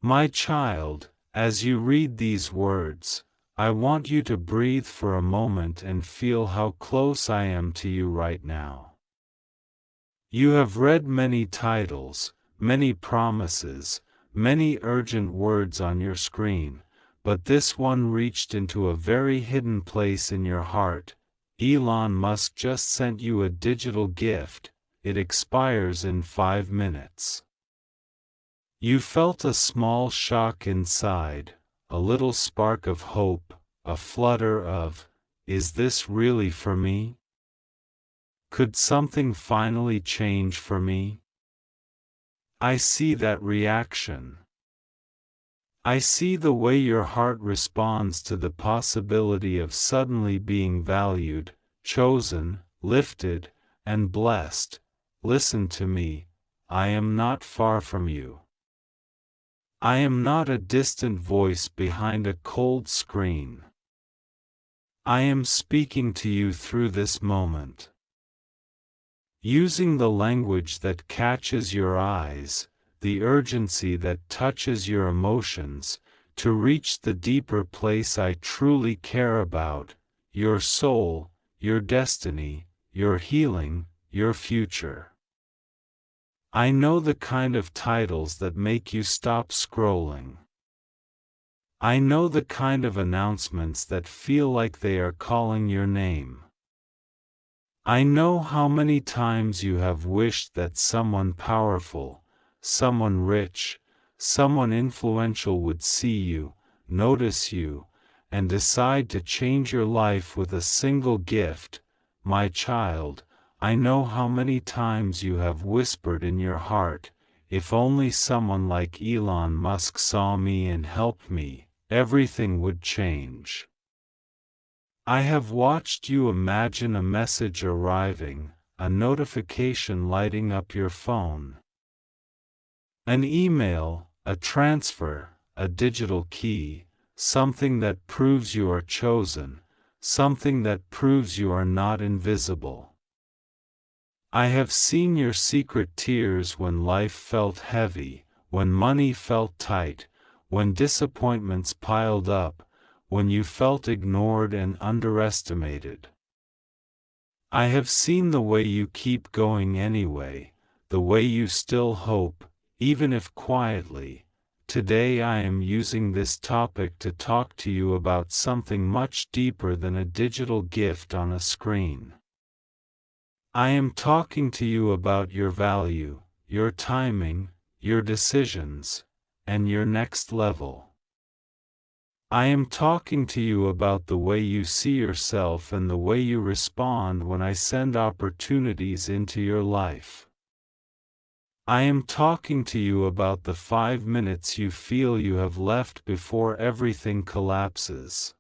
My child, as you read these words, I want you to breathe for a moment and feel how close I am to you right now. You have read many titles, many promises, many urgent words on your screen, but this one reached into a very hidden place in your heart. Elon Musk just sent you a digital gift. It expires in 5 minutes. You felt a small shock inside, a little spark of hope, a flutter of, is this really for me? Could something finally change for me? I see that reaction. I see the way your heart responds to the possibility of suddenly being valued, chosen, lifted, and blessed. Listen to me, I am not far from you. I am not a distant voice behind a cold screen. I am speaking to you through this moment. Using the language that catches your eyes, the urgency that touches your emotions, to reach the deeper place I truly care about, your soul, your destiny, your healing, your future. I know the kind of titles that make you stop scrolling. I know the kind of announcements that feel like they are calling your name. I know how many times you have wished that someone powerful, someone rich, someone influential would see you, notice you, and decide to change your life with a single gift. My child, I know how many times you have whispered in your heart, if only someone like Elon Musk saw me and helped me, everything would change. I have watched you imagine a message arriving, a notification lighting up your phone. An email, a transfer, a digital key, something that proves you are chosen, something that proves you are not invisible. I have seen your secret tears when life felt heavy, when money felt tight, when disappointments piled up, when you felt ignored and underestimated. I have seen the way you keep going anyway, the way you still hope, even if quietly. Today I am using this topic to talk to you about something much deeper than a digital gift on a screen. I am talking to you about your value, your timing, your decisions, and your next level. I am talking to you about the way you see yourself and the way you respond when I send opportunities into your life. I am talking to you about the 5 minutes you feel you have left before everything collapses.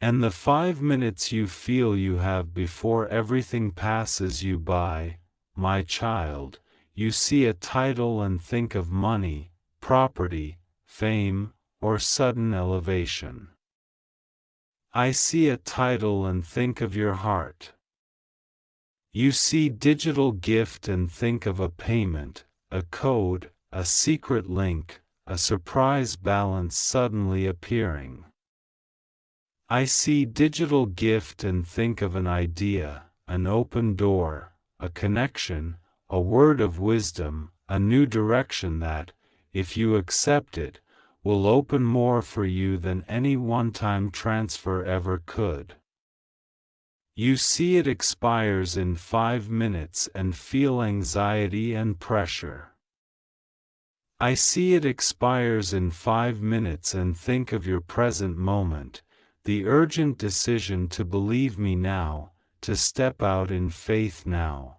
And the 5 minutes you feel you have before everything passes you by. My child, you see a title and think of money, property, fame, or sudden elevation. I see a title and think of your heart. You see digital gift and think of a payment, a code, a secret link, a surprise balance suddenly appearing. I see digital gift and think of an idea, an open door, a connection, a word of wisdom, a new direction that, if you accept it, will open more for you than any one-time transfer ever could. You see it expires in 5 minutes and feel anxiety and pressure. I see it expires in 5 minutes and think of your present moment, the urgent decision to believe me now, to step out in faith now.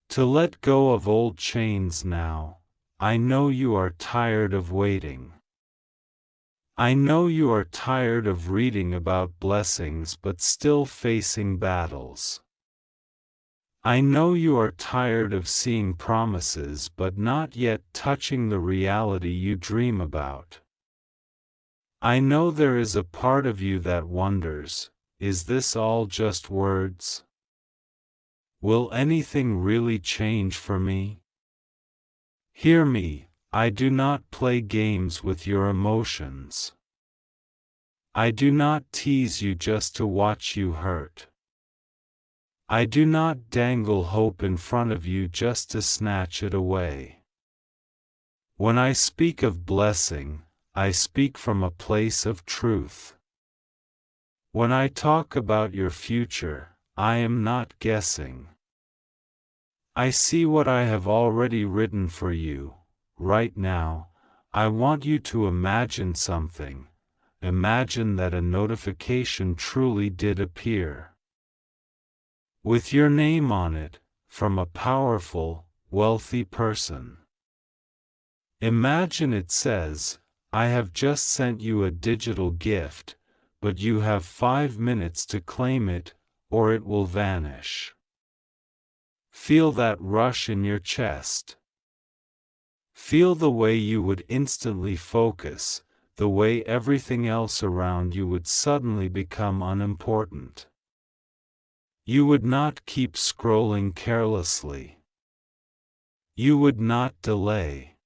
To let go of old chains now. I know you are tired of waiting. I know you are tired of reading about blessings but still facing battles. I know you are tired of seeing promises but not yet touching the reality you dream about. I know there is a part of you that wonders, is this all just words? Will anything really change for me? Hear me, I do not play games with your emotions. I do not tease you just to watch you hurt. I do not dangle hope in front of you just to snatch it away. When I speak of blessing, I speak from a place of truth. When I talk about your future, I am not guessing. I see what I have already written for you. Right now, I want you to imagine something. Imagine that a notification truly did appear, with your name on it, from a powerful, wealthy person. Imagine it says, "I have just sent you a digital gift, but you have 5 minutes to claim it, or it will vanish." Feel that rush in your chest. Feel the way you would instantly focus, the way everything else around you would suddenly become unimportant. You would not keep scrolling carelessly. You would not delay.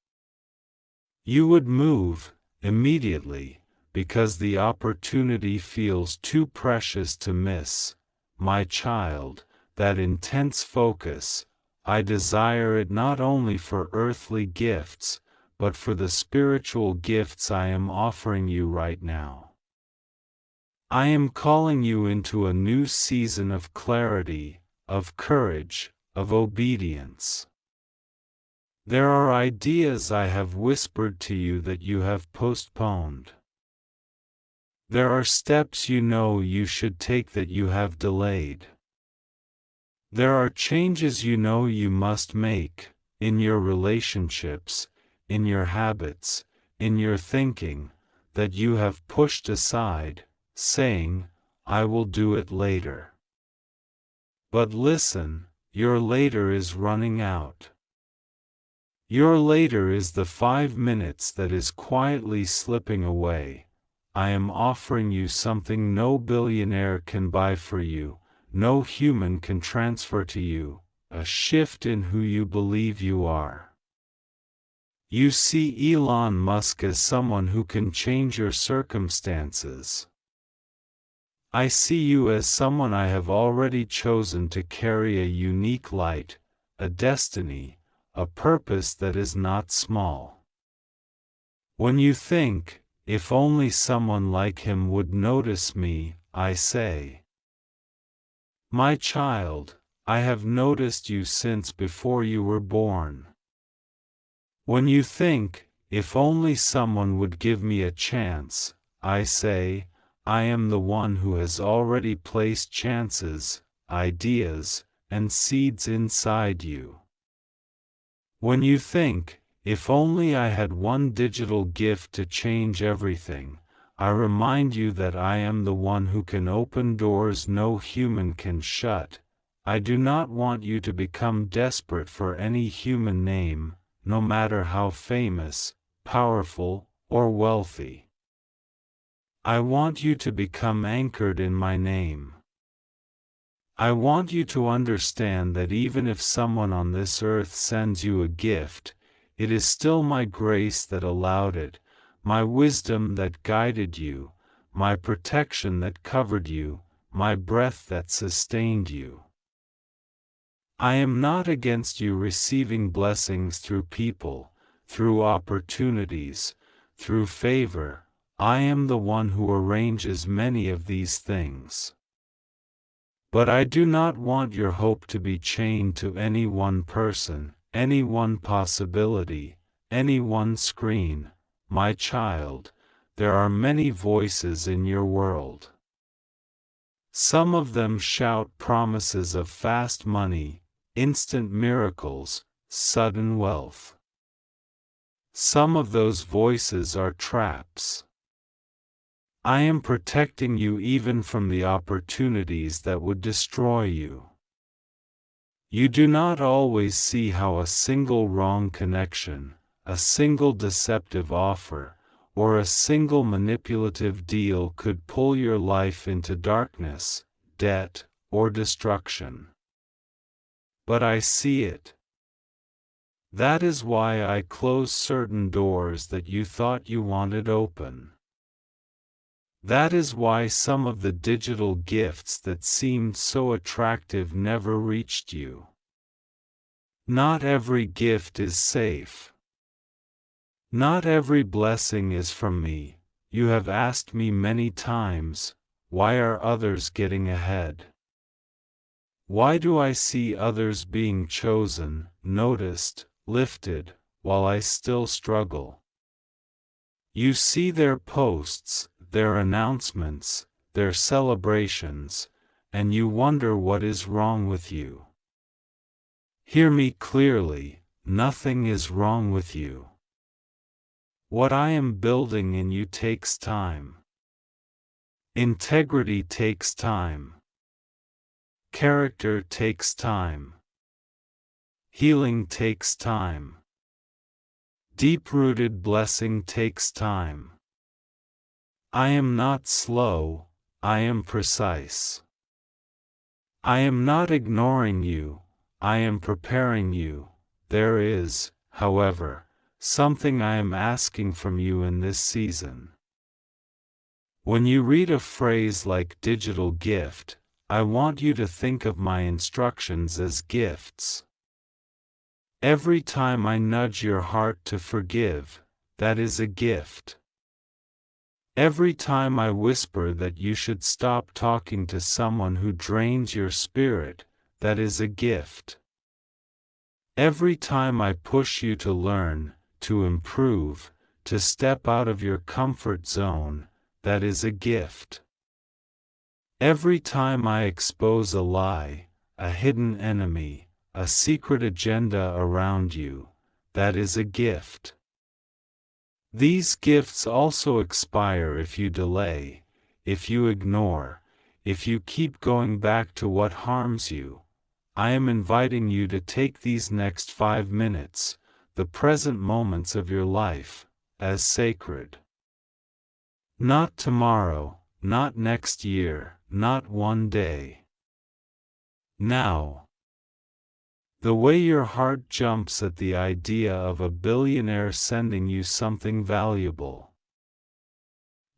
You would move, immediately, because the opportunity feels too precious to miss. My child, that intense focus, I desire it not only for earthly gifts, but for the spiritual gifts I am offering you right now. I am calling you into a new season of clarity, of courage, of obedience. There are ideas I have whispered to you that you have postponed. There are steps you know you should take that you have delayed. There are changes you know you must make, in your relationships, in your habits, in your thinking, that you have pushed aside, saying, "I will do it later." But listen, your later is running out. Your later is the 5 minutes that is quietly slipping away. I am offering you something no billionaire can buy for you, no human can transfer to you, a shift in who you believe you are. You see Elon Musk as someone who can change your circumstances. I see you as someone I have already chosen to carry a unique light, a destiny, a purpose that is not small. When you think, "If only someone like him would notice me," I say, "My child, I have noticed you since before you were born." When you think, "If only someone would give me a chance," I say, I am the one who has already placed chances, ideas, and seeds inside you. When you think, "If only I had one digital gift to change everything," I remind you that I am the one who can open doors no human can shut. I do not want you to become desperate for any human name, no matter how famous, powerful, or wealthy. I want you to become anchored in my name. I want you to understand that even if someone on this earth sends you a gift, it is still my grace that allowed it, my wisdom that guided you, my protection that covered you, my breath that sustained you. I am not against you receiving blessings through people, through opportunities, through favor. I am the one who arranges many of these things. But I do not want your hope to be chained to any one person, any one possibility, any one screen. My child, there are many voices in your world. Some of them shout promises of fast money, instant miracles, sudden wealth. Some of those voices are traps. I am protecting you even from the opportunities that would destroy you. You do not always see how a single wrong connection, a single deceptive offer, or a single manipulative deal could pull your life into darkness, debt, or destruction. But I see it. That is why I close certain doors that you thought you wanted open. That is why some of the digital gifts that seemed so attractive never reached you. Not every gift is safe. Not every blessing is from me. You have asked me many times, why are others getting ahead? Why do I see others being chosen, noticed, lifted, while I still struggle? You see their posts, their announcements, their celebrations, and you wonder what is wrong with you. Hear me clearly, nothing is wrong with you. What I am building in you takes time. Integrity takes time. Character takes time. Healing takes time. Deep-rooted blessing takes time. I am not slow, I am precise. I am not ignoring you, I am preparing you. There is, however, something I am asking from you in this season. When you read a phrase like digital gift, I want you to think of my instructions as gifts. Every time I nudge your heart to forgive, that is a gift. Every time I whisper that you should stop talking to someone who drains your spirit, that is a gift. Every time I push you to learn, to improve, to step out of your comfort zone, that is a gift. Every time I expose a lie, a hidden enemy, a secret agenda around you, that is a gift. These gifts also expire if you delay, if you ignore, if you keep going back to what harms you. I am inviting you to take these next 5 minutes, the present moments of your life, as sacred. Not tomorrow, not next year, not one day. Now. The way your heart jumps at the idea of a billionaire sending you something valuable.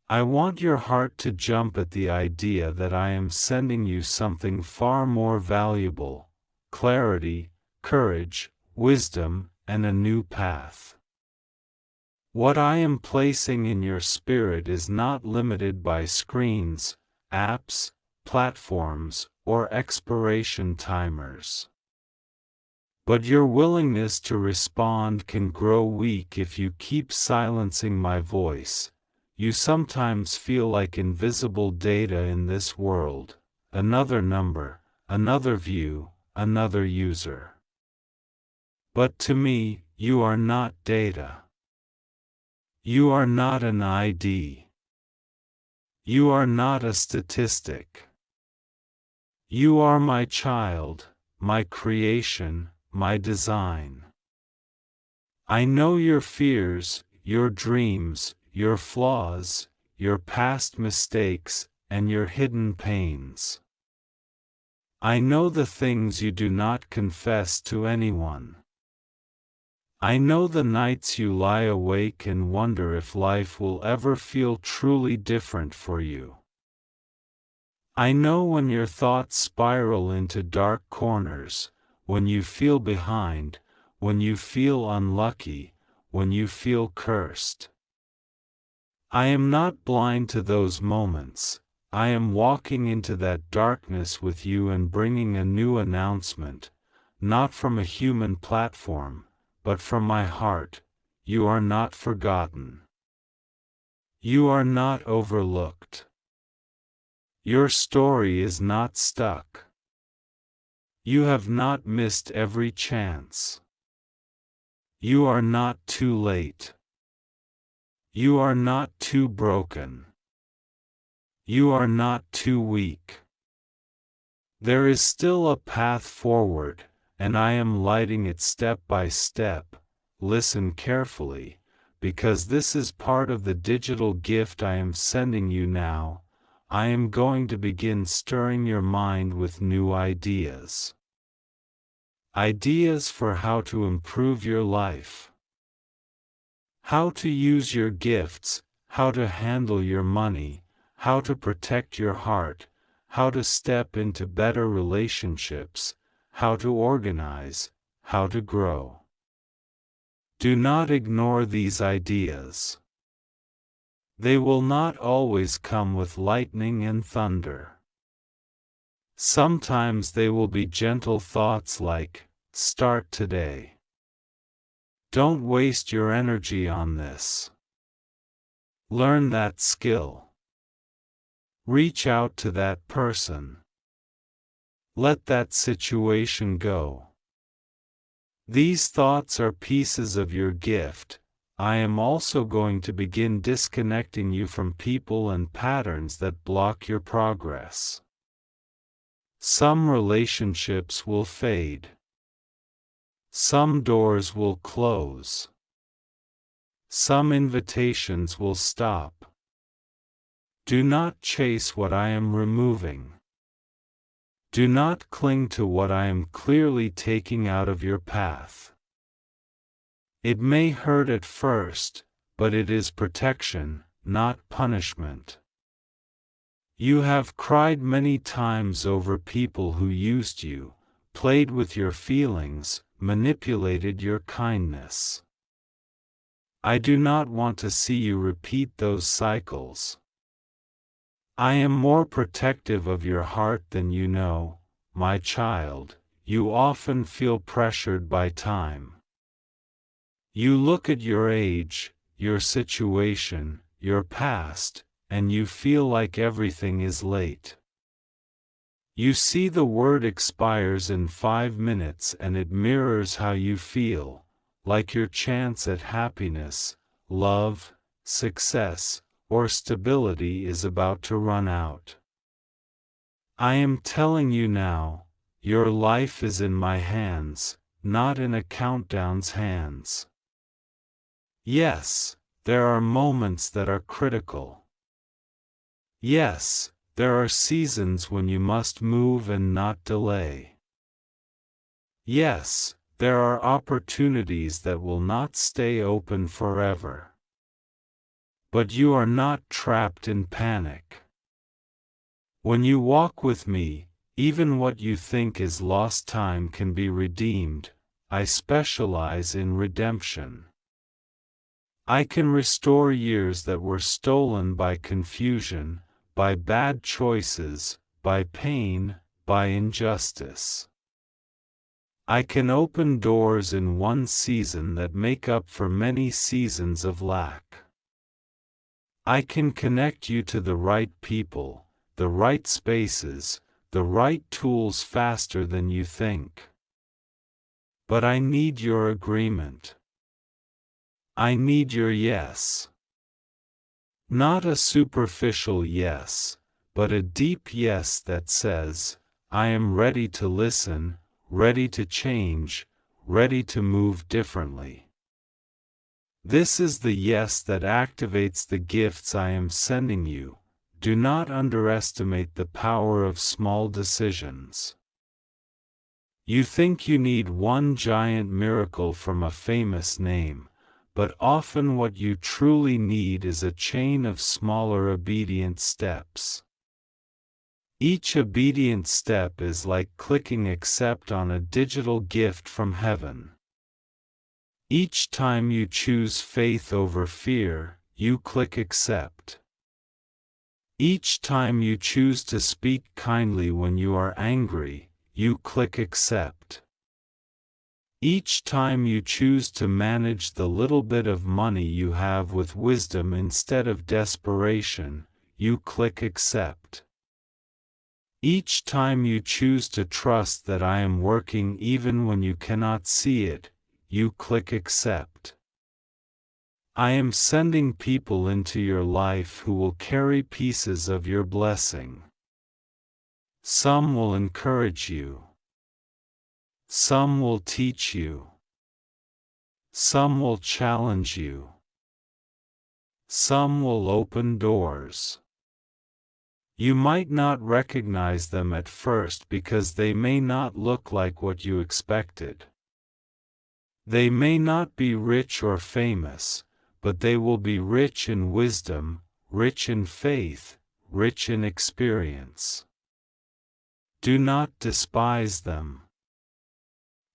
I want your heart to jump at the idea that I am sending you something far more valuable: clarity, courage, wisdom, and a new path. What I am placing in your spirit is not limited by screens, apps, platforms, or expiration timers. But your willingness to respond can grow weak if you keep silencing my voice. You sometimes feel like invisible data in this world, another number, another view, another user. But to me, you are not data. You are not an ID. You are not a statistic. You are my child, my creation, my design. I know your fears, your dreams, your flaws, your past mistakes, and your hidden pains. I know the things you do not confess to anyone. I know the nights you lie awake and wonder if life will ever feel truly different for you. I know when your thoughts spiral into dark corners, when you feel behind, when you feel unlucky, when you feel cursed. I am not blind to those moments. I am walking into that darkness with you and bringing a new announcement, not from a human platform, but from my heart. You are not forgotten. You are not overlooked. Your story is not stuck. You have not missed every chance. You are not too late. You are not too broken. You are not too weak. There is still a path forward, and I am lighting it step by step. Listen carefully, because this is part of the digital gift I am sending you now. I am going to begin stirring your mind with new ideas. ideas for how to improve your life, how to use your gifts, how to handle your money, how to protect your heart, how to step into better relationships, how to organize, how to grow. Do not ignore these ideas. They will not always come with lightning and thunder. Sometimes they will be gentle thoughts like, "Start today." Don't waste your energy on this. Learn that skill. Reach out to that person. Let that situation go. These thoughts are pieces of your gift. I am also going to begin disconnecting you from people and patterns that block your progress. Some relationships will fade. Some doors will close. Some invitations will stop. Do not chase what I am removing. Do not cling to what I am clearly taking out of your path. It may hurt at first, but it is protection, not punishment. You have cried many times over people who used you, played with your feelings, manipulated your kindness. I do not want to see you repeat those cycles. I am more protective of your heart than you know, my child. You often feel pressured by time. You look at your age, your situation, your past, and you feel like everything is late. You see the word expires in 5 minutes and it mirrors how you feel, like your chance at happiness, love, success, or stability is about to run out. I am telling you now, your life is in my hands, not in a countdown's hands. Yes, there are moments that are critical. Yes, there are seasons when you must move and not delay. Yes, there are opportunities that will not stay open forever. But you are not trapped in panic. When you walk with me, even what you think is lost time can be redeemed. I specialize in redemption. I can restore years that were stolen by confusion, by bad choices, by pain, by injustice. I can open doors in one season that make up for many seasons of lack. I can connect you to the right people, the right spaces, the right tools faster than you think. But I need your agreement. I need your yes. Not a superficial yes, but a deep yes that says, I am ready to listen, ready to change, ready to move differently. This is the yes that activates the gifts I am sending you. Do not underestimate the power of small decisions. You think you need one giant miracle from a famous name, but often what you truly need is a chain of smaller obedient steps. Each obedient step is like clicking accept on a digital gift from heaven. Each time you choose faith over fear, you click accept. Each time you choose to speak kindly when you are angry, you click accept. Each time you choose to manage the little bit of money you have with wisdom instead of desperation, you click accept. Each time you choose to trust that I am working even when you cannot see it, you click accept. I am sending people into your life who will carry pieces of your blessing. Some will encourage you. Some will teach you. Some will challenge you. Some will open doors. You might not recognize them at first because they may not look like what you expected. They may not be rich or famous, but they will be rich in wisdom, rich in faith, rich in experience. Do not despise them.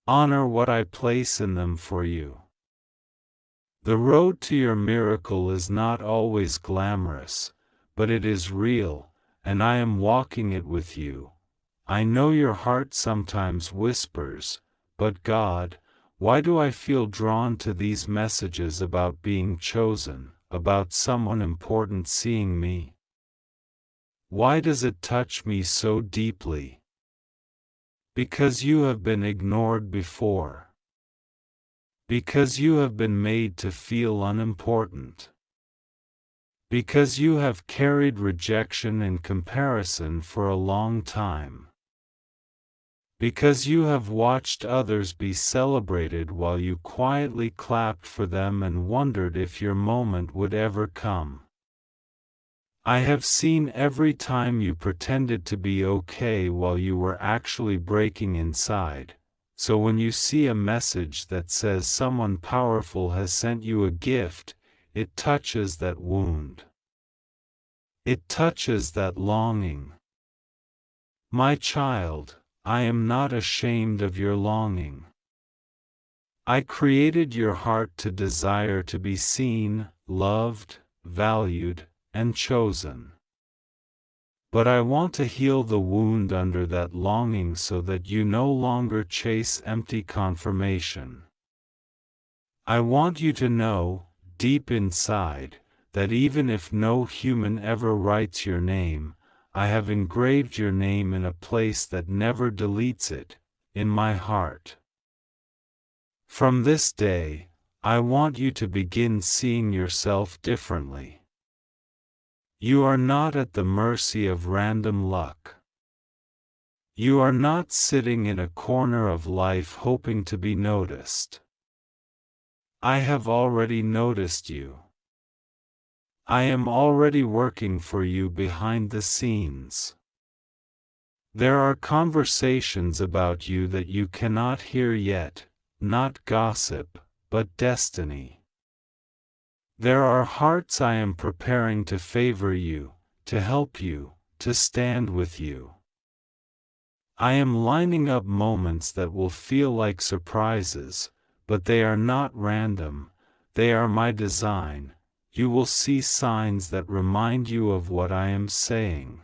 Honor what I place in them for you. The road to your miracle is not always glamorous, but it is real, and I am walking it with you. I know your heart sometimes whispers, but God, why do I feel drawn to these messages about being chosen, about someone important seeing me? Why does it touch me so deeply? Because you have been ignored before. Because you have been made to feel unimportant. Because you have carried rejection and comparison for a long time. Because you have watched others be celebrated while you quietly clapped for them and wondered if your moment would ever come. I have seen every time you pretended to be okay while you were actually breaking inside, so when you see a message that says someone powerful has sent you a gift, it touches that wound. It touches that longing. My child, I am not ashamed of your longing. I created your heart to desire to be seen, loved, valued, and chosen. But I want to heal the wound under that longing so that you no longer chase empty confirmation. I want you to know, deep inside, that even if no human ever writes your name, I have engraved your name in a place that never deletes it, in my heart. From this day, I want you to begin seeing yourself differently. You are not at the mercy of random luck. You are not sitting in a corner of life hoping to be noticed. I have already noticed you. I am already working for you behind the scenes. There are conversations about you that you cannot hear yet, not gossip, but destiny. There are hearts I am preparing to favor you, to help you, to stand with you. I am lining up moments that will feel like surprises, but they are not random, they are my design. You will see signs that remind you of what I am saying.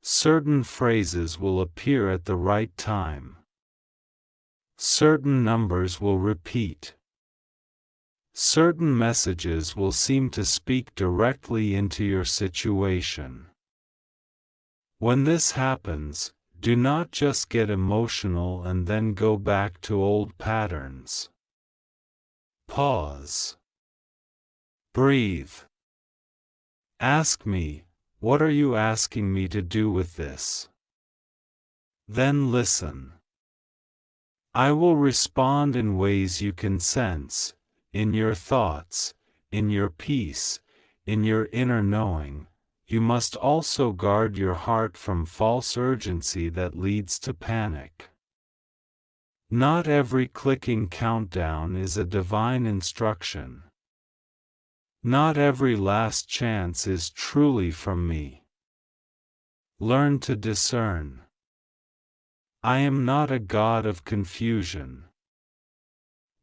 Certain phrases will appear at the right time. Certain numbers will repeat. Certain messages will seem to speak directly into your situation. When this happens, do not just get emotional and then go back to old patterns. Pause. Breathe. Ask me, what are you asking me to do with this? Then listen. I will respond in ways you can sense, in your thoughts, in your peace, in your inner knowing. You must also guard your heart from false urgency that leads to panic. Not every clicking countdown is a divine instruction. Not every last chance is truly from me. Learn to discern. I am not a God of confusion.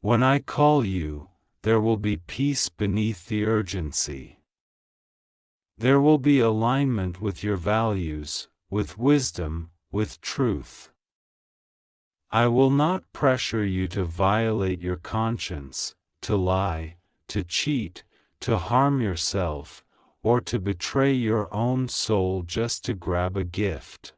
When I call you, there will be peace beneath the urgency. There will be alignment with your values, with wisdom, with truth. I will not pressure you to violate your conscience, to lie, to cheat, to harm yourself, or to betray your own soul just to grab a gift.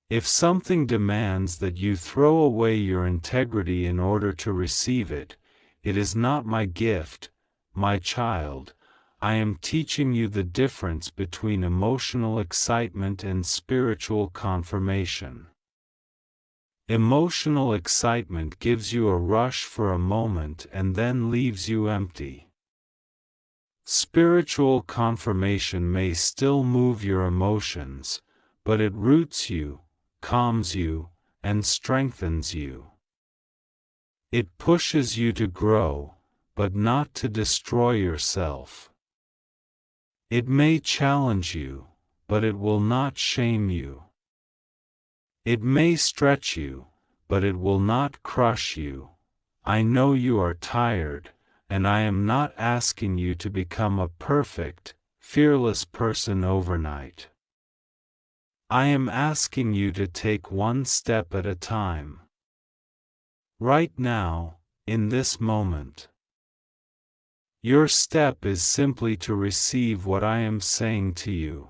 If something demands that you throw away your integrity in order to receive it, it is not my gift, my child. I am teaching you the difference between emotional excitement and spiritual confirmation. Emotional excitement gives you a rush for a moment and then leaves you empty. Spiritual confirmation may still move your emotions, but it roots you, calms you, and strengthens you. It pushes you to grow, but not to destroy yourself. It may challenge you, but it will not shame you. It may stretch you, but it will not crush you. I know you are tired, and I am not asking you to become a perfect, fearless person overnight. I am asking you to take one step at a time. Right now, in this moment. Your step is simply to receive what I am saying to you.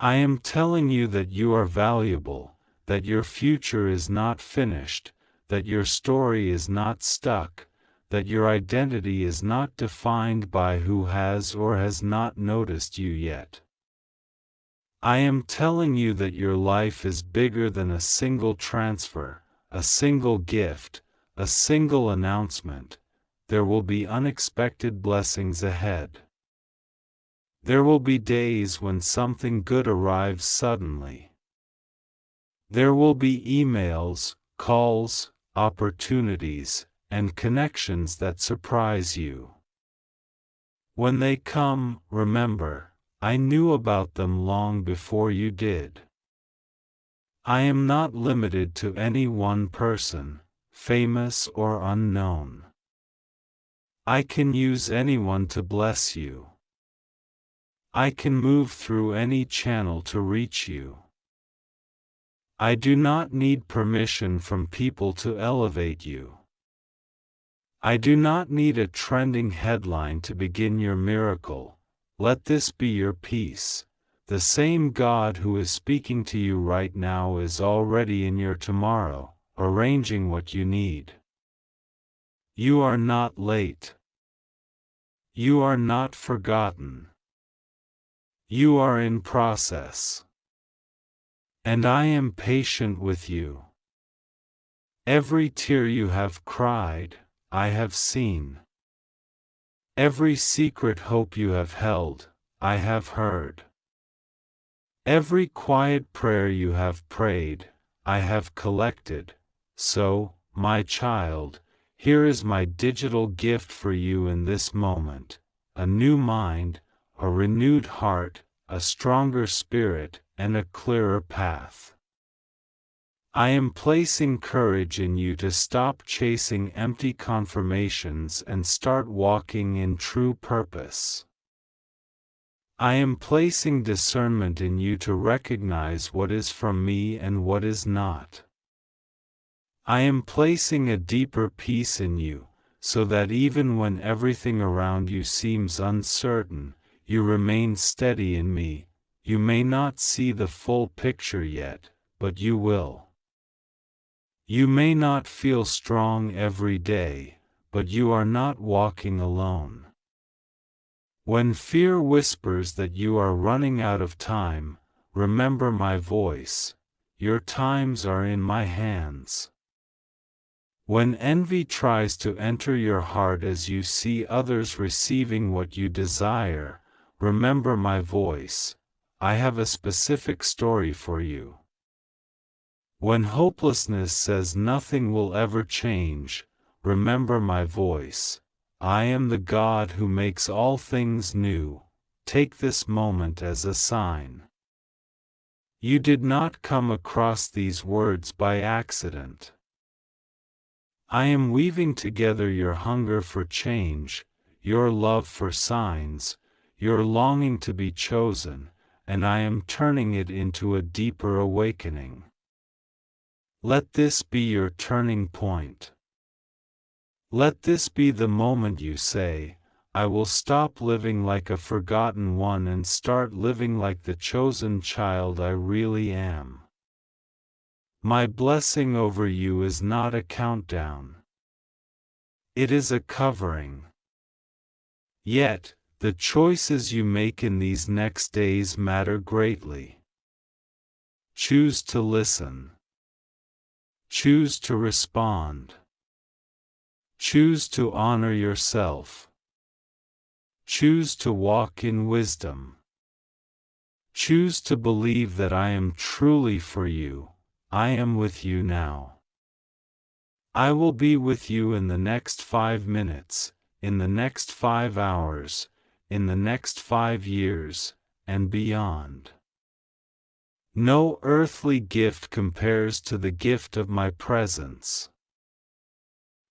I am telling you that you are valuable, that your future is not finished, that your story is not stuck, that your identity is not defined by who has or has not noticed you yet. I am telling you that your life is bigger than a single transfer, a single gift, a single announcement. There will be unexpected blessings ahead. There will be days when something good arrives suddenly. There will be emails, calls, opportunities, and connections that surprise you. When they come, remember, I knew about them long before you did. I am not limited to any one person, famous or unknown. I can use anyone to bless you. I can move through any channel to reach you. I do not need permission from people to elevate you. I do not need a trending headline to begin your miracle. Let this be your peace. The same God who is speaking to you right now is already in your tomorrow, arranging what you need. You are not late. You are not forgotten. You are in process. And I am patient with you. Every tear you have cried, I have seen. Every secret hope you have held, I have heard. Every quiet prayer you have prayed, I have collected. So, my child, here is my digital gift for you in this moment: a new mind, a renewed heart, a stronger spirit, and a clearer path. I am placing courage in you to stop chasing empty confirmations and start walking in true purpose. I am placing discernment in you to recognize what is from me and what is not. I am placing a deeper peace in you, so that even when everything around you seems uncertain, you remain steady in me. You may not see the full picture yet, but you will. You may not feel strong every day, but you are not walking alone. When fear whispers that you are running out of time, remember my voice: your times are in my hands. When envy tries to enter your heart as you see others receiving what you desire, remember my voice: I have a specific story for you. When hopelessness says nothing will ever change, remember my voice: I am the God who makes all things new. Take this moment as a sign. You did not come across these words by accident. I am weaving together your hunger for change, your love for signs, your longing to be chosen, and I am turning it into a deeper awakening. Let this be your turning point. Let this be the moment you say, I will stop living like a forgotten one and start living like the chosen child I really am. My blessing over you is not a countdown. It is a covering. Yet, the choices you make in these next days matter greatly. Choose to listen. Choose to respond. Choose to honor yourself. Choose to walk in wisdom. Choose to believe that I am truly for you. I am with you now. I will be with you in the next 5 minutes, in the next 5 hours, in the next 5 years, and beyond. No earthly gift compares to the gift of my presence,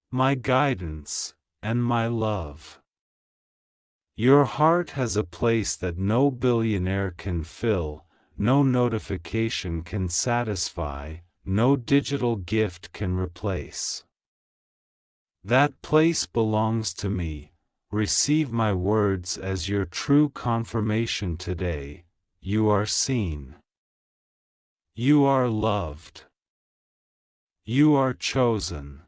my guidance, and my love. Your heart has a place that no billionaire can fill, no notification can satisfy, no digital gift can replace. That place belongs to me. Receive my words as your true confirmation today. You are seen. You are loved. You are chosen.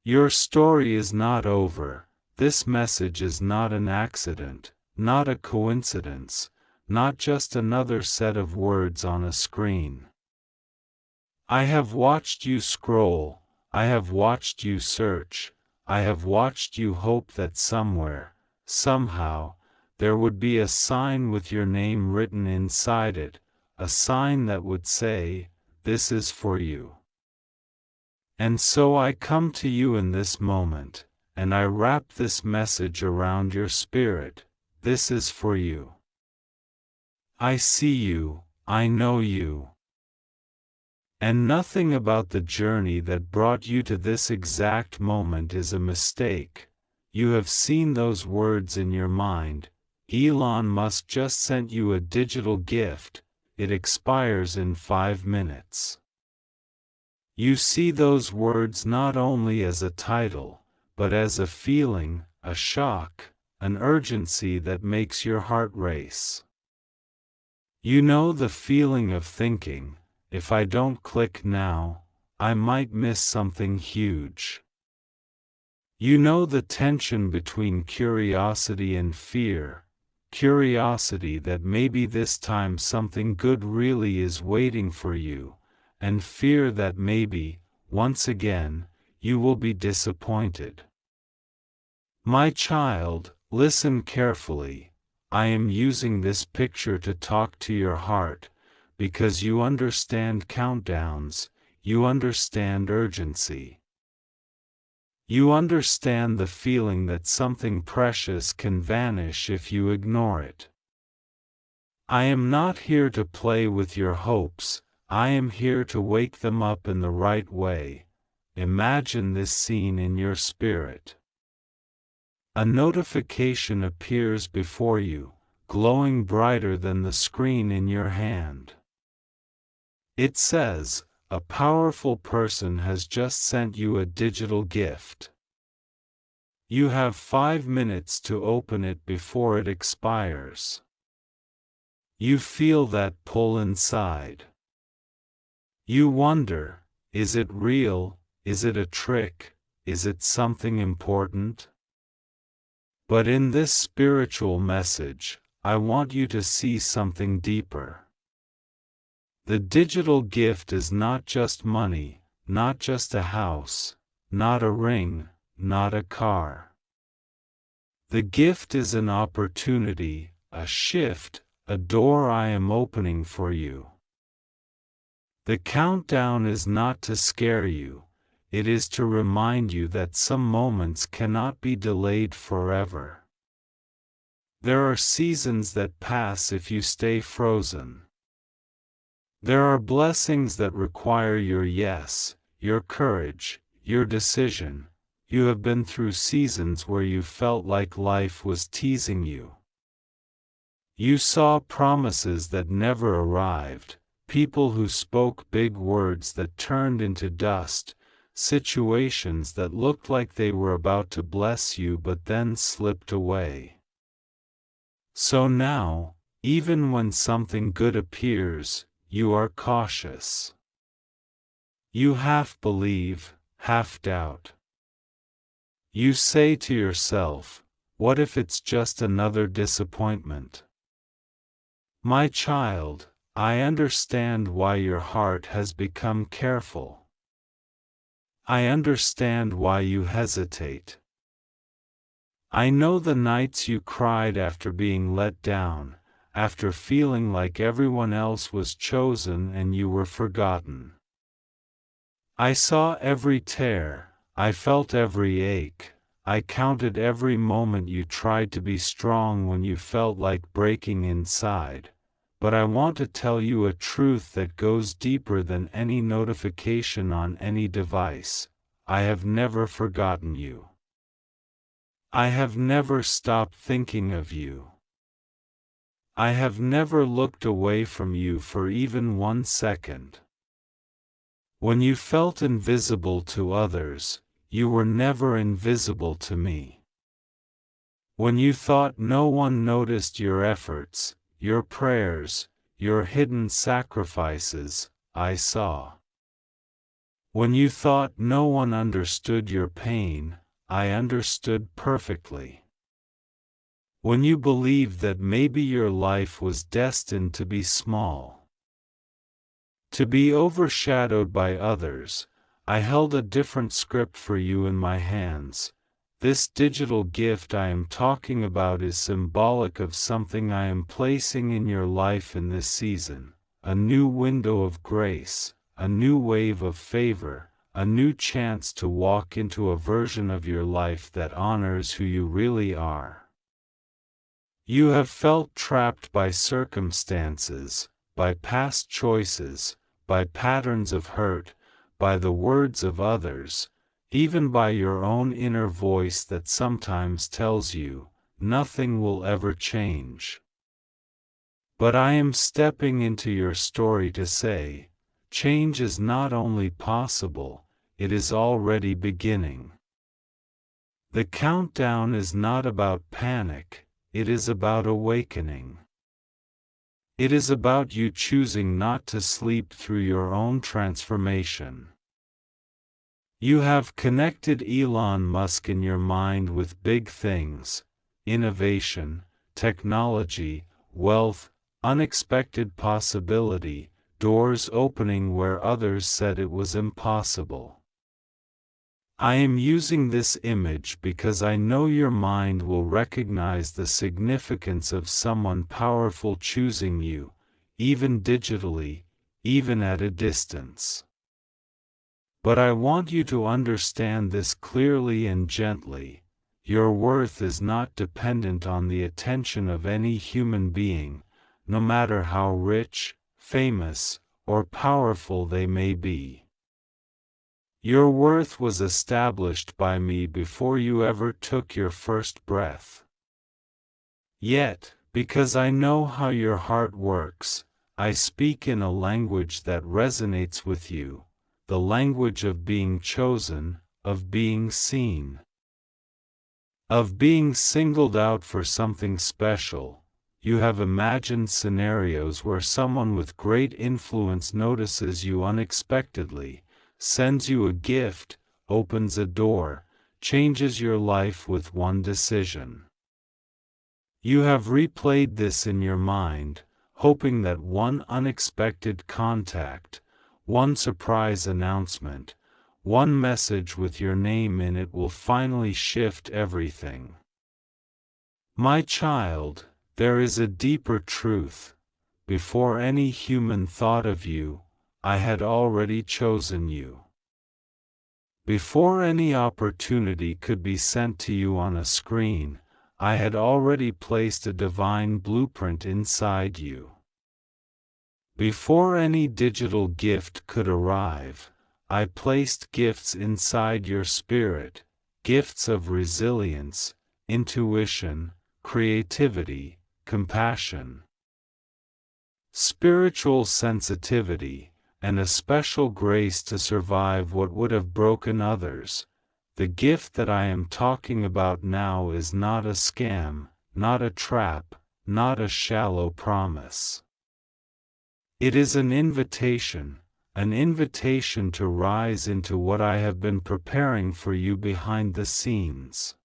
Your story is not over. This message is not an accident, not a coincidence, not just another set of words on a screen. I have watched you scroll, I have watched you search, I have watched you hope that somewhere, somehow, there would be a sign with your name written inside it, a sign that would say, "This is for you." And so I come to you in this moment, and I wrap this message around your spirit. This is for you. I see you, I know you. And nothing about the journey that brought you to this exact moment is a mistake. You have seen those words in your mind. Elon Musk just sent you a digital gift. It expires in 5 minutes. You see those words not only as a title, but as a feeling, a shock, an urgency that makes your heart race. You know the feeling of thinking, if I don't click now, I might miss something huge. You know the tension between curiosity and fear, curiosity that maybe this time something good really is waiting for you, and fear that maybe, once again, you will be disappointed. My child, listen carefully. I am using this picture to talk to your heart, because you understand countdowns, you understand urgency. You understand the feeling that something precious can vanish if you ignore it. I am not here to play with your hopes, I am here to wake them up in the right way. Imagine this scene in your spirit. A notification appears before you, glowing brighter than the screen in your hand. It says, "A powerful person has just sent you a digital gift. You have 5 minutes to open it before it expires." You feel that pull inside. You wonder, is it real? Is it a trick? Is it something important? But in this spiritual message, I want you to see something deeper. The digital gift is not just money, not just a house, not a ring, not a car. The gift is an opportunity, a shift, a door I am opening for you. The countdown is not to scare you, it is to remind you that some moments cannot be delayed forever. There are seasons that pass if you stay frozen. There are blessings that require your yes, your courage, your decision. You have been through seasons where you felt like life was teasing you. You saw promises that never arrived, people who spoke big words that turned into dust, situations that looked like they were about to bless you but then slipped away. So now, even when something good appears, you are cautious. You half believe, half doubt. You say to yourself, what if it's just another disappointment? My child, I understand why your heart has become careful. I understand why you hesitate. I know the nights you cried after being let down, after feeling like everyone else was chosen and you were forgotten. I saw every tear, I felt every ache, I counted every moment you tried to be strong when you felt like breaking inside. But I want to tell you a truth that goes deeper than any notification on any device. I have never forgotten you. I have never stopped thinking of you. I have never looked away from you for even 1 second. When you felt invisible to others, you were never invisible to me. When you thought no one noticed your efforts, your prayers, your hidden sacrifices, I saw. When you thought no one understood your pain, I understood perfectly. When you believed that maybe your life was destined to be small, to be overshadowed by others, I held a different script for you in my hands. This digital gift I am talking about is symbolic of something I am placing in your life in this season, a new window of grace, a new wave of favor, a new chance to walk into a version of your life that honors who you really are. You have felt trapped by circumstances, by past choices, by patterns of hurt, by the words of others, even by your own inner voice that sometimes tells you, nothing will ever change. But I am stepping into your story to say, change is not only possible, it is already beginning. The countdown is not about panic, it is about awakening. It is about you choosing not to sleep through your own transformation. You have connected Elon Musk in your mind with big things, innovation, technology, wealth, unexpected possibility, doors opening where others said it was impossible. I am using this image because I know your mind will recognize the significance of someone powerful choosing you, even digitally, even at a distance. But I want you to understand this clearly and gently. Your worth is not dependent on the attention of any human being, no matter how rich, famous, or powerful they may be. Your worth was established by me before you ever took your first breath. Yet, because I know how your heart works, I speak in a language that resonates with you, the language of being chosen, of being seen, of being singled out for something special. You have imagined scenarios where someone with great influence notices you unexpectedly, sends you a gift, opens a door, changes your life with one decision. You have replayed this in your mind, hoping that one unexpected contact, one surprise announcement, one message with your name in it will finally shift everything. My child, there is a deeper truth. Before any human thought of you, I had already chosen you. Before any opportunity could be sent to you on a screen, I had already placed a divine blueprint inside you. Before any digital gift could arrive, I placed gifts inside your spirit, gifts of resilience, intuition, creativity, compassion, spiritual sensitivity, and a special grace to survive what would have broken others. The gift that I am talking about now is not a scam, not a trap, not a shallow promise. It is an invitation to rise into what I have been preparing for you behind the scenes.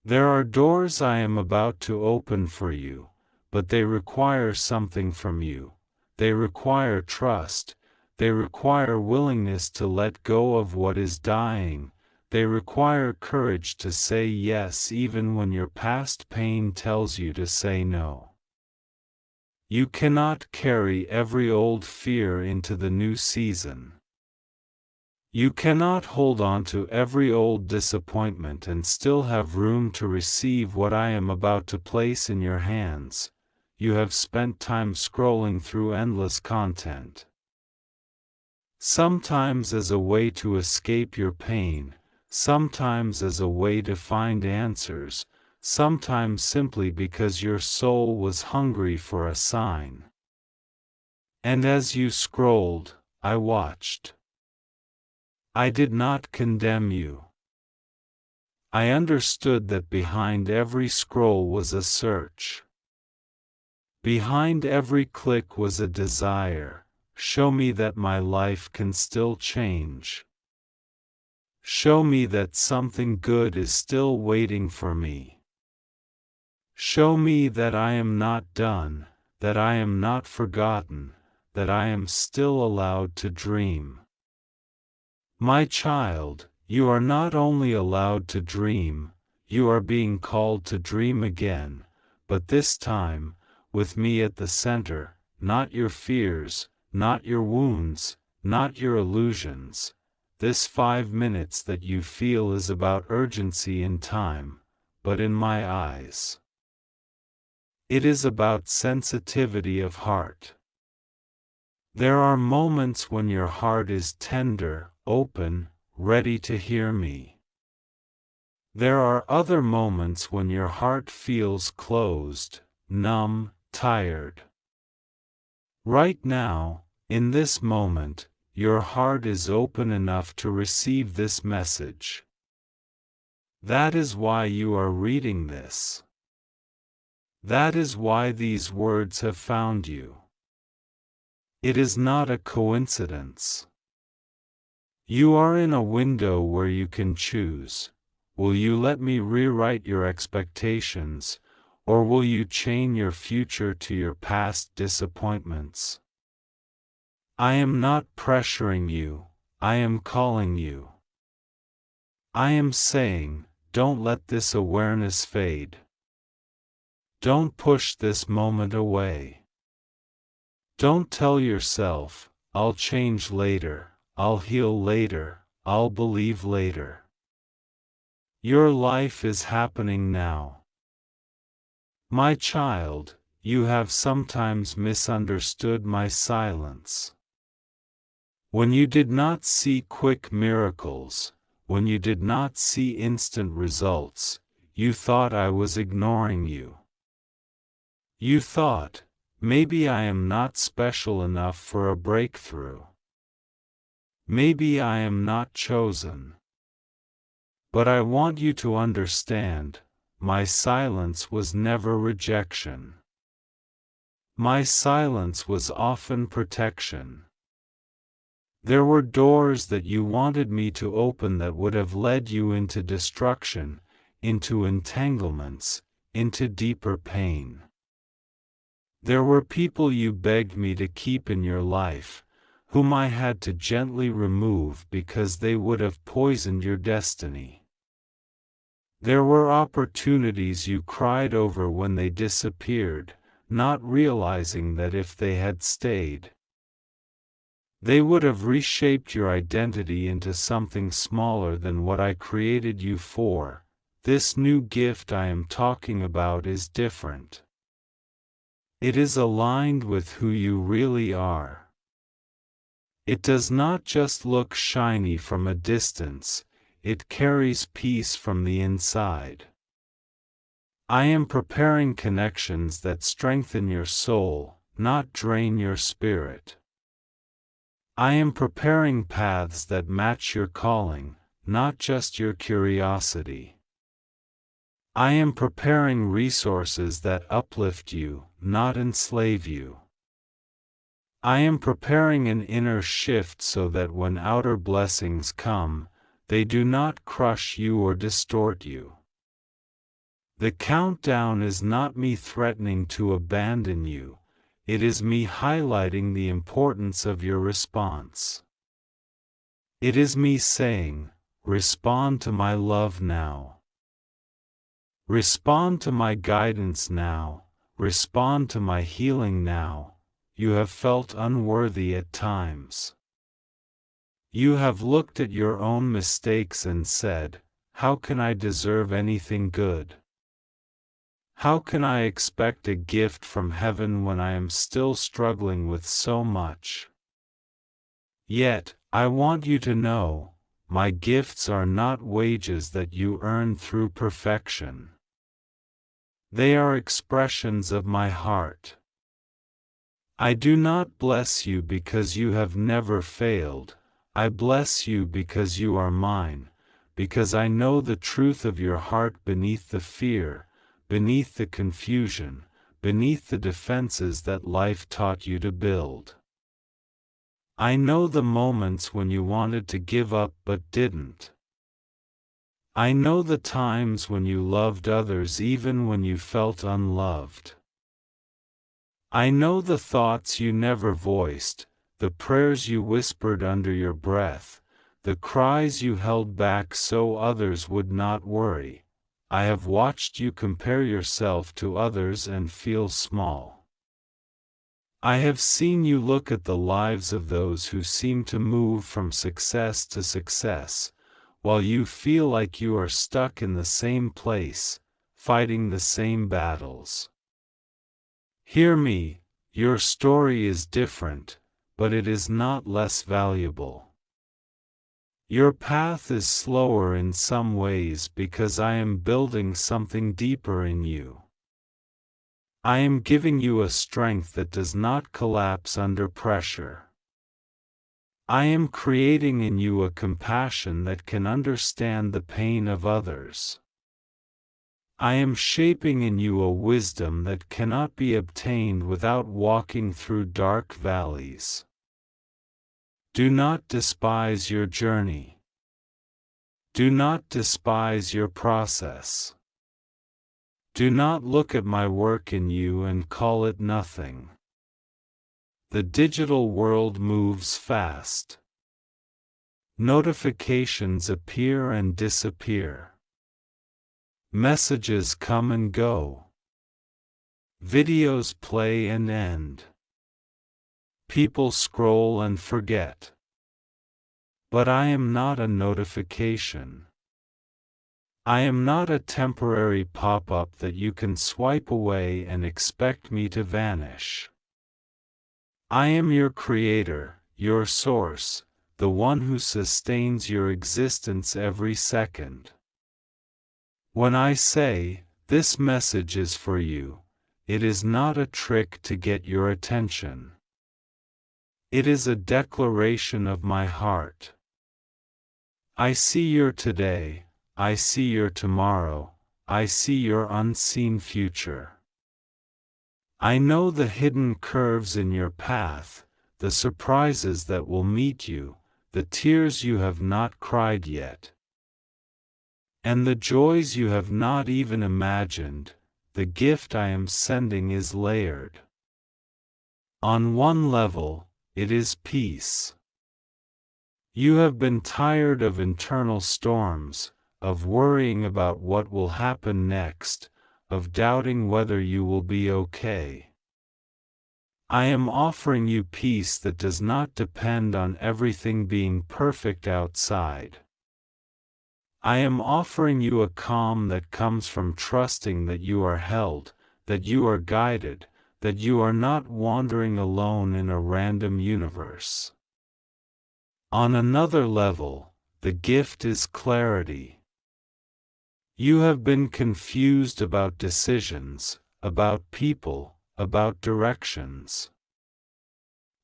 There are doors I am about to open for you, but they require something from you. They require trust, they require willingness to let go of what is dying, They require courage to say yes even when your past pain tells you to say no. You cannot carry every old fear into the new season. You cannot hold on to every old disappointment and still have room to receive what I am about to place in your hands. You have spent time scrolling through endless content. Sometimes as a way to escape your pain, sometimes as a way to find answers, sometimes simply because your soul was hungry for a sign. And as you scrolled, I watched. I did not condemn you. I understood that behind every scroll was a search. Behind every click was a desire. Show me that my life can still change. Show me that something good is still waiting for me. Show me that I am not done, that I am not forgotten, that I am still allowed to dream. My child, you are not only allowed to dream, you are being called to dream again, but this time, with me at the center, not your fears, not your wounds, not your illusions. This 5 minutes that you feel is about urgency in time, but in my eyes, it is about sensitivity of heart. There are moments when your heart is tender, open, ready to hear me. There are other moments when your heart feels closed, numb, tired. Right now, in this moment, your heart is open enough to receive this message. That is why you are reading this. That is why these words have found you. It is not a coincidence. You are in a window where you can choose. Will you let me rewrite your expectations, or will you chain your future to your past disappointments? I am not pressuring you, I am calling you. I am saying, don't let this awareness fade. Don't push this moment away. Don't tell yourself, I'll change later, I'll heal later, I'll believe later. Your life is happening now. My child, you have sometimes misunderstood my silence. When you did not see quick miracles, when you did not see instant results, you thought I was ignoring you. You thought, maybe I am not special enough for a breakthrough. Maybe I am not chosen. But I want you to understand, my silence was never rejection. My silence was often protection. There were doors that you wanted me to open that would have led you into destruction, into entanglements, into deeper pain. There were people you begged me to keep in your life, whom I had to gently remove because they would have poisoned your destiny. There were opportunities you cried over when they disappeared, not realizing that if they had stayed, they would have reshaped your identity into something smaller than what I created you for. This new gift I am talking about is different. It is aligned with who you really are. It does not just look shiny from a distance, it carries peace from the inside. I am preparing connections that strengthen your soul, not drain your spirit. I am preparing paths that match your calling, not just your curiosity. I am preparing resources that uplift you, not enslave you. I am preparing an inner shift so that when outer blessings come, they do not crush you or distort you. The countdown is not me threatening to abandon you, it is me highlighting the importance of your response. It is me saying, respond to my love now. Respond to my guidance now, respond to my healing now. You have felt unworthy at times. You have looked at your own mistakes and said, "How can I deserve anything good? How can I expect a gift from heaven when I am still struggling with so much?" Yet, I want you to know, my gifts are not wages that you earn through perfection. They are expressions of my heart. I do not bless you because you have never failed. I bless you because you are mine, because I know the truth of your heart beneath the fear, beneath the confusion, beneath the defenses that life taught you to build. I know the moments when you wanted to give up but didn't. I know the times when you loved others even when you felt unloved. I know the thoughts you never voiced, the prayers you whispered under your breath, the cries you held back so others would not worry. I have watched you compare yourself to others and feel small. I have seen you look at the lives of those who seem to move from success to success, while you feel like you are stuck in the same place, fighting the same battles. Hear me, your story is different, but it is not less valuable. Your path is slower in some ways because I am building something deeper in you. I am giving you a strength that does not collapse under pressure. I am creating in you a compassion that can understand the pain of others. I am shaping in you a wisdom that cannot be obtained without walking through dark valleys. Do not despise your journey. Do not despise your process. Do not look at my work in you and call it nothing. The digital world moves fast. Notifications appear and disappear. Messages come and go. Videos play and end. People scroll and forget. But I am not a notification. I am not a temporary pop-up that you can swipe away and expect me to vanish. I am your creator, your source, the one who sustains your existence every second. When I say, "This message is for you," it is not a trick to get your attention. It is a declaration of my heart. I see your today, I see your tomorrow, I see your unseen future. I know the hidden curves in your path, the surprises that will meet you, the tears you have not cried yet. And the joys you have not even imagined. The gift I am sending is layered. On one level, it is peace. You have been tired of internal storms, of worrying about what will happen next, of doubting whether you will be okay. I am offering you peace that does not depend on everything being perfect outside. I am offering you a calm that comes from trusting that you are held, that you are guided, that you are not wandering alone in a random universe. On another level, the gift is clarity. You have been confused about decisions, about people, about directions.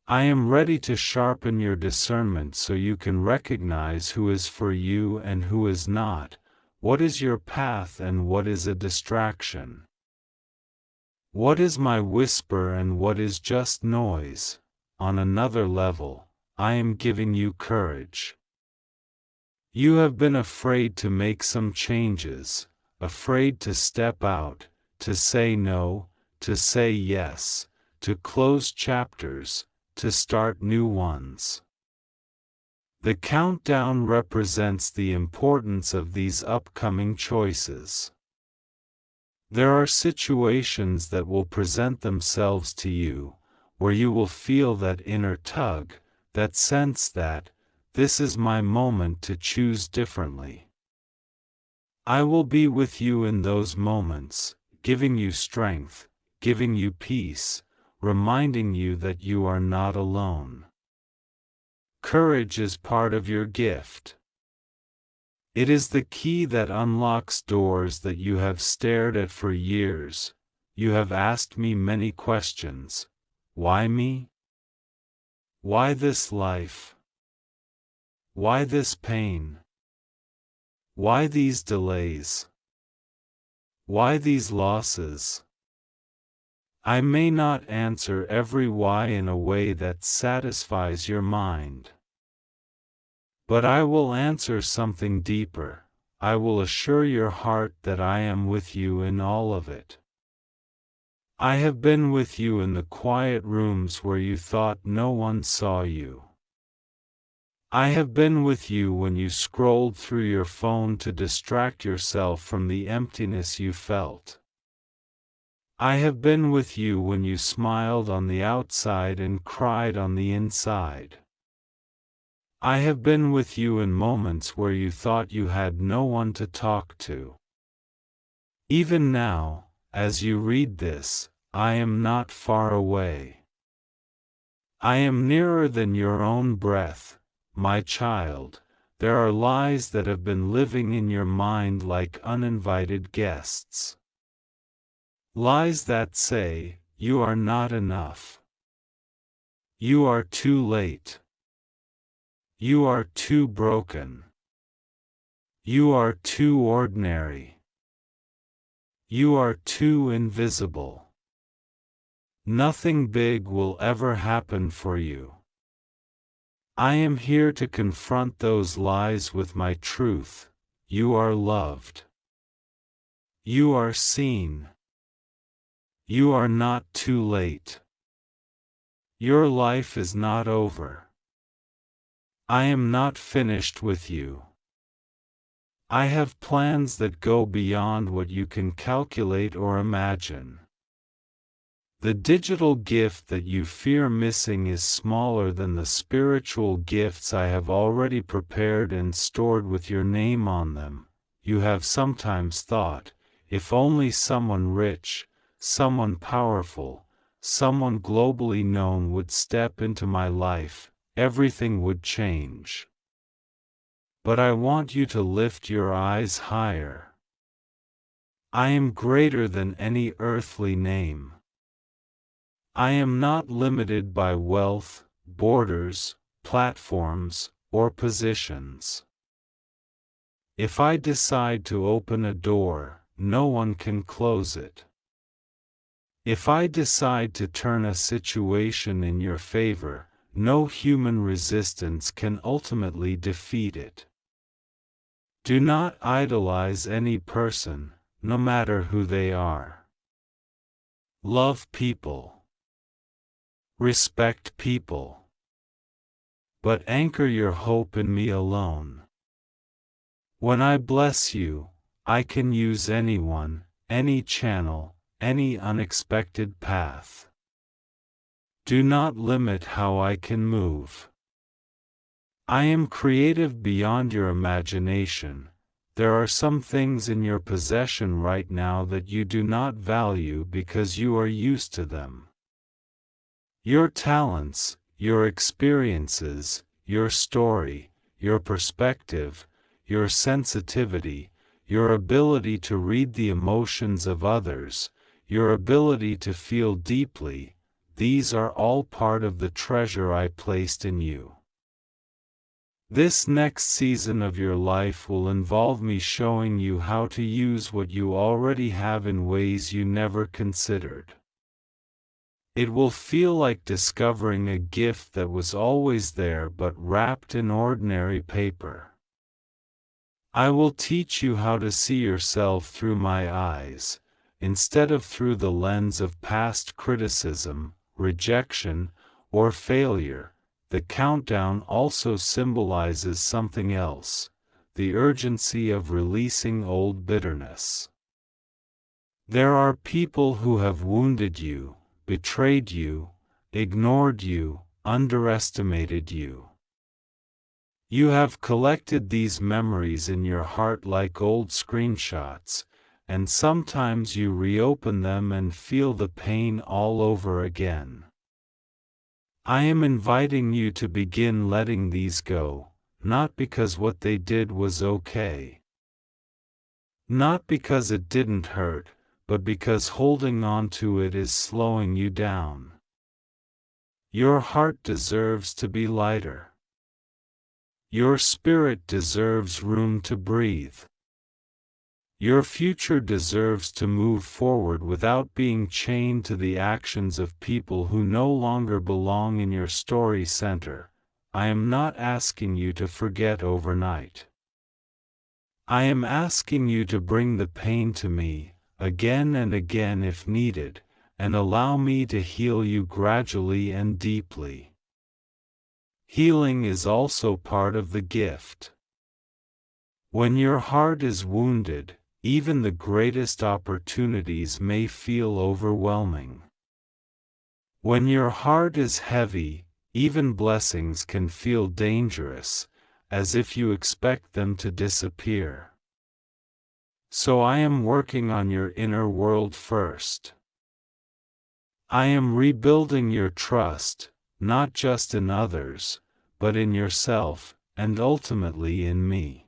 I am ready to sharpen your discernment so you can recognize who is for you and who is not, what is your path and what is a distraction. What is my whisper and what is just noise? On another level, I am giving you courage. You have been afraid to make some changes, afraid to step out, to say no, to say yes, to close chapters, to start new ones. The countdown represents the importance of these upcoming choices. There are situations that will present themselves to you, where you will feel that inner tug, that sense that, this is my moment to choose differently. I will be with you in those moments, giving you strength, giving you peace, reminding you that you are not alone. Courage is part of your gift. It is the key that unlocks doors that you have stared at for years. You have asked me many questions. Why me? Why this life? Why this pain? Why these delays? Why these losses? I may not answer every why in a way that satisfies your mind. But I will answer something deeper. I will assure your heart that I am with you in all of it. I have been with you in the quiet rooms where you thought no one saw you. I have been with you when you scrolled through your phone to distract yourself from the emptiness you felt. I have been with you when you smiled on the outside and cried on the inside. I have been with you in moments where you thought you had no one to talk to. Even now, as you read this, I am not far away. I am nearer than your own breath, my child. There are lies that have been living in your mind like uninvited guests. Lies that say, you are not enough. You are too late. You are too broken. You are too ordinary. You are too invisible. Nothing big will ever happen for you. I am here to confront those lies with my truth. You are loved. You are seen. You are not too late. Your life is not over. I am not finished with you. I have plans that go beyond what you can calculate or imagine. The digital gift that you fear missing is smaller than the spiritual gifts I have already prepared and stored with your name on them. You have sometimes thought, if only someone rich, someone powerful, someone globally known would step into my life, everything would change. But I want you to lift your eyes higher. I am greater than any earthly name. I am not limited by wealth, borders, platforms, or positions. If I decide to open a door, no one can close it. If I decide to turn a situation in your favor, no human resistance can ultimately defeat it. Do not idolize any person, no matter who they are. Love people. Respect people. But anchor your hope in me alone. When I bless you, I can use anyone, any channel, any unexpected path. Do not limit how I can move. I am creative beyond your imagination. There are some things in your possession right now that you do not value because you are used to them. Your talents, your experiences, your story, your perspective, your sensitivity, your ability to read the emotions of others, your ability to feel deeply, these are all part of the treasure I placed in you. This next season of your life will involve me showing you how to use what you already have in ways you never considered. It will feel like discovering a gift that was always there but wrapped in ordinary paper. I will teach you how to see yourself through my eyes, instead of through the lens of past criticism, rejection, or failure. the countdown also symbolizes something else: the urgency of releasing old bitterness. There are people who have wounded you, betrayed you, ignored you, underestimated you. You have collected these memories in your heart like old screenshots, and sometimes you reopen them and feel the pain all over again. I am inviting you to begin letting these go, not because what they did was okay. Not because it didn't hurt, but because holding on to it is slowing you down. Your heart deserves to be lighter. Your spirit deserves room to breathe. Your future deserves to move forward without being chained to the actions of people who no longer belong in your story center. I am not asking you to forget overnight. I am asking you to bring the pain to me, again and again if needed, and allow me to heal you gradually and deeply. Healing is also part of the gift. When your heart is wounded, even the greatest opportunities may feel overwhelming. When your heart is heavy, even blessings can feel dangerous, as if you expect them to disappear. So I am working on your inner world first. I am rebuilding your trust, not just in others, but in yourself, and ultimately in me.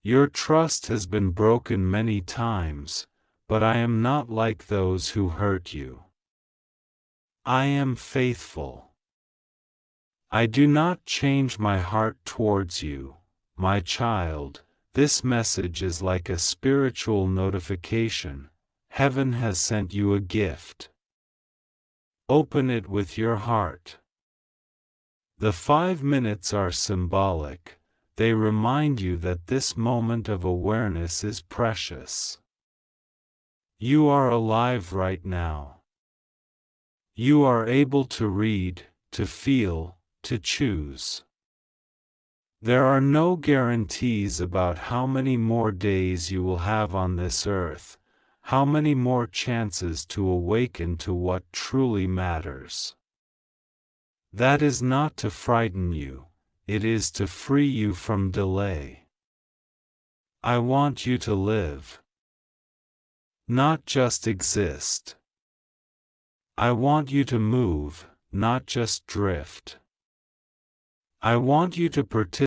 Your trust has been broken many times, but I am not like those who hurt you. I am faithful. I do not change my heart towards you, my child. This message is like a spiritual notification. Heaven has sent you a gift. Open it with your heart. The 5 minutes are symbolic. They remind you that this moment of awareness is precious. You are alive right now. You are able to read, to feel, to choose. There are no guarantees about how many more days you will have on this earth, how many more chances to awaken to what truly matters. That is not to frighten you. It is to free you from delay. I want you to live. Not just exist. I want you to move, not just drift. I want you to participate